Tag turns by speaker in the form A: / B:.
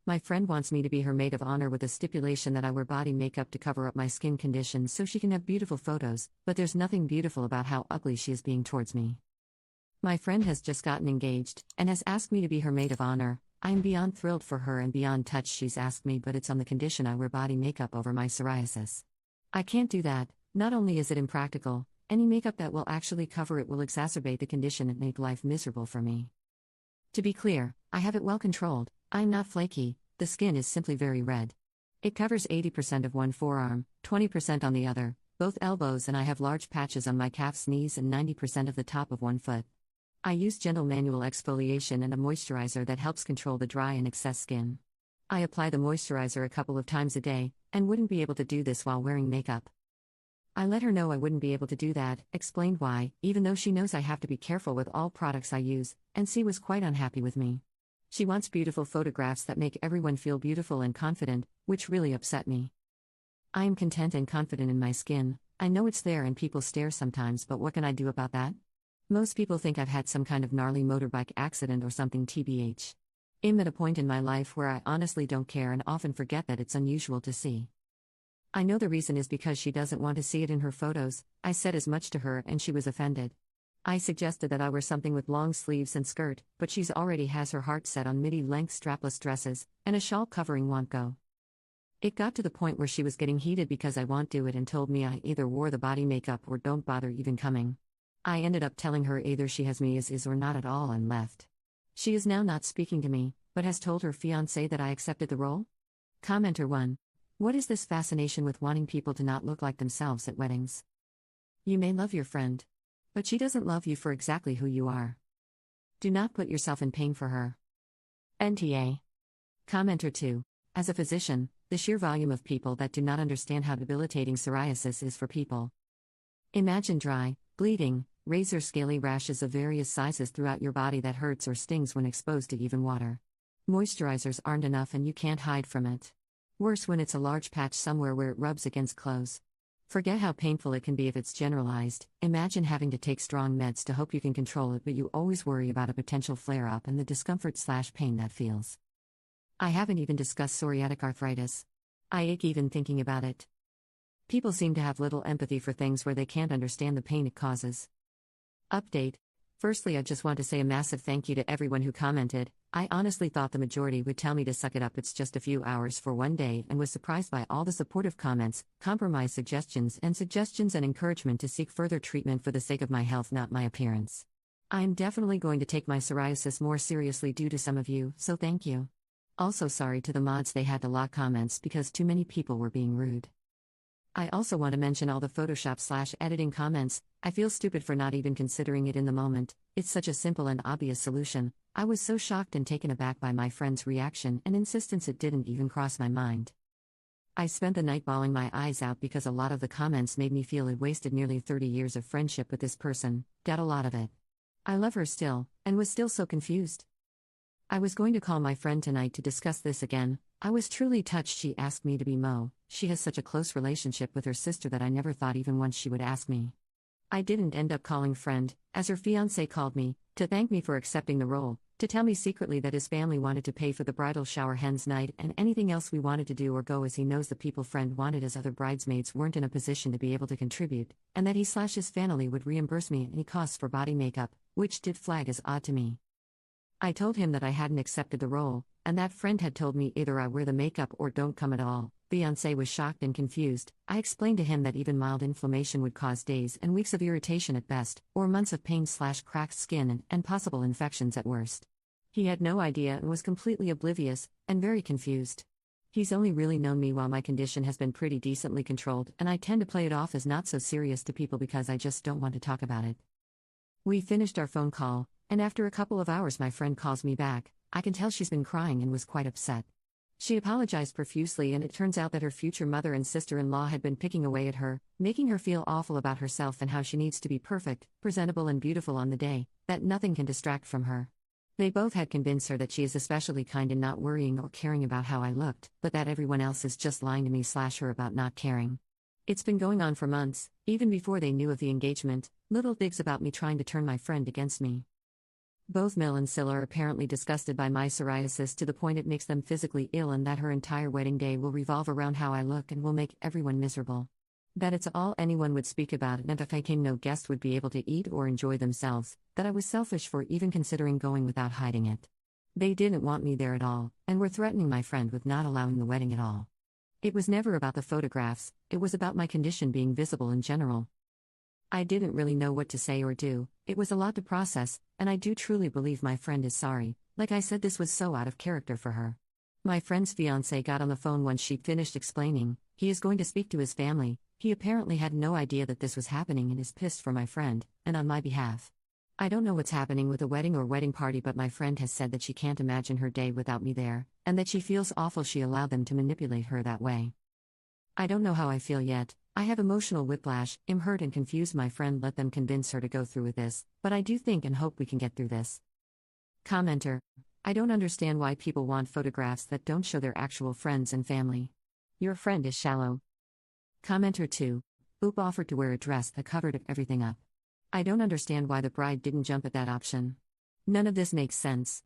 A: My friend wants me to be her maid of honor with a stipulation that I wear body makeup to cover up my skin condition so she can have beautiful photos, but there's nothing beautiful about how ugly she is being towards me. My friend has just gotten engaged, and has asked me to be her maid of honor. I am beyond thrilled for her and beyond touched she's asked me, but it's on the condition I wear body makeup over my psoriasis. I can't do that. Not only is it impractical, any makeup that will actually cover it will exacerbate the condition and make life miserable for me. To be clear, I have it well controlled. I'm not flaky, the skin is simply very red. It covers 80% of one forearm, 20% on the other, both elbows, and I have large patches on my calves, knees, and 90% of the top of one foot. I use gentle manual exfoliation and a moisturizer that helps control the dry and excess skin. I apply the moisturizer a couple of times a day, and wouldn't be able to do this while wearing makeup. I let her know I wouldn't be able to do that, explained why, even though she knows I have to be careful with all products I use, and she was quite unhappy with me. She wants beautiful photographs that make everyone feel beautiful and confident, which really upset me. I am content and confident in my skin. I know it's there and people stare sometimes, but what can I do about that? Most people think I've had some kind of gnarly motorbike accident or something, tbh. I'm at a point in my life where I honestly don't care and often forget that it's unusual to see. I know the reason is because she doesn't want to see it in her photos. I said as much to her and she was offended. I suggested that I wear something with long sleeves and skirt, but she's already has her heart set on midi-length strapless dresses, and a shawl covering won't go. It got to the point where she was getting heated because I won't do it and told me I either wore the body makeup or don't bother even coming. I ended up telling her either she has me as is or not at all and left. She is now not speaking to me, but has told her fiancé that I accepted the role? Commenter 1. What is this fascination with wanting people to not look like themselves at weddings? You may love your friend, but she doesn't love you for exactly who you are. Do not put yourself in pain for her. NTA. Commenter 2. As a physician, the sheer volume of people that do not understand how debilitating psoriasis is for people. Imagine dry, bleeding, razor scaly rashes of various sizes throughout your body that hurts or stings when exposed to even water. Moisturizers aren't enough and you can't hide from it. Worse when it's a large patch somewhere where it rubs against clothes. Forget how painful it can be if it's generalized. Imagine having to take strong meds to hope you can control it, but you always worry about a potential flare-up and the discomfort/pain that feels. I haven't even discussed psoriatic arthritis. I ache even thinking about it. People seem to have little empathy for things where they can't understand the pain it causes. Update. Firstly, I just want to say a massive thank you to everyone who commented. I honestly thought the majority would tell me to suck it up, it's just a few hours for one day, and was surprised by all the supportive comments, compromise suggestions and encouragement to seek further treatment for the sake of my health, not my appearance. I am definitely going to take my psoriasis more seriously due to some of you, so thank you. Also sorry to the mods, they had to lock comments because too many people were being rude. I also want to mention all the Photoshop/editing comments. I feel stupid for not even considering it in the moment. It's such a simple and obvious solution. I was so shocked and taken aback by my friend's reaction and insistence it didn't even cross my mind. I spent the night bawling my eyes out because a lot of the comments made me feel I'd wasted nearly 30 years of friendship with this person. Got a lot of it. I love her still, and was still so confused. I was going to call my friend tonight to discuss this again. I was truly touched she asked me to be Mo. She has such a close relationship with her sister that I never thought even once she would ask me. I didn't end up calling friend, as her fiancé called me, to thank me for accepting the role, to tell me secretly that his family wanted to pay for the bridal shower, hen's night, and anything else we wanted to do or go, as he knows the people friend wanted as other bridesmaids weren't in a position to be able to contribute, and that he/his family would reimburse me any costs for body makeup, which did flag as odd to me. I told him that I hadn't accepted the role, and that friend had told me either I wear the makeup or don't come at all. Fiancé was shocked and confused. I explained to him that even mild inflammation would cause days and weeks of irritation at best, or months of pain/cracked skin and possible infections at worst. He had no idea and was completely oblivious, and very confused. He's only really known me while my condition has been pretty decently controlled, and I tend to play it off as not so serious to people because I just don't want to talk about it. We finished our phone call, and after a couple of hours my friend calls me back. I can tell she's been crying and was quite upset. She apologized profusely, and it turns out that her future mother and sister-in-law had been picking away at her, making her feel awful about herself and how she needs to be perfect, presentable and beautiful on the day, that nothing can distract from her. They both had convinced her that she is especially kind in not worrying or caring about how I looked, but that everyone else is just lying to me/her about not caring. It's been going on for months, even before they knew of the engagement, little digs about me trying to turn my friend against me. Both Mel and Sil are apparently disgusted by my psoriasis to the point it makes them physically ill, and that her entire wedding day will revolve around how I look and will make everyone miserable. That it's all anyone would speak about, and if I came, no guest would be able to eat or enjoy themselves, that I was selfish for even considering going without hiding it. They didn't want me there at all, and were threatening my friend with not allowing the wedding at all. It was never about the photographs, it was about my condition being visible in general. I didn't really know what to say or do, it was a lot to process, and I do truly believe my friend is sorry. Like I said, this was so out of character for her. My friend's fiancé got on the phone once she finished explaining, he is going to speak to his family. He apparently had no idea that this was happening and is pissed for my friend, and on my behalf. I don't know what's happening with the wedding or wedding party, but my friend has said that she can't imagine her day without me there, and that she feels awful she allowed them to manipulate her that way. I don't know how I feel yet. I have emotional whiplash, am hurt and confused. My friend let them convince her to go through with this, but I do think and hope we can get through this. Commenter: I don't understand why people want photographs that don't show their actual friends and family. Your friend is shallow. Commenter 2: Oop offered to wear a dress that covered everything up. I don't understand why the bride didn't jump at that option. None of this makes sense.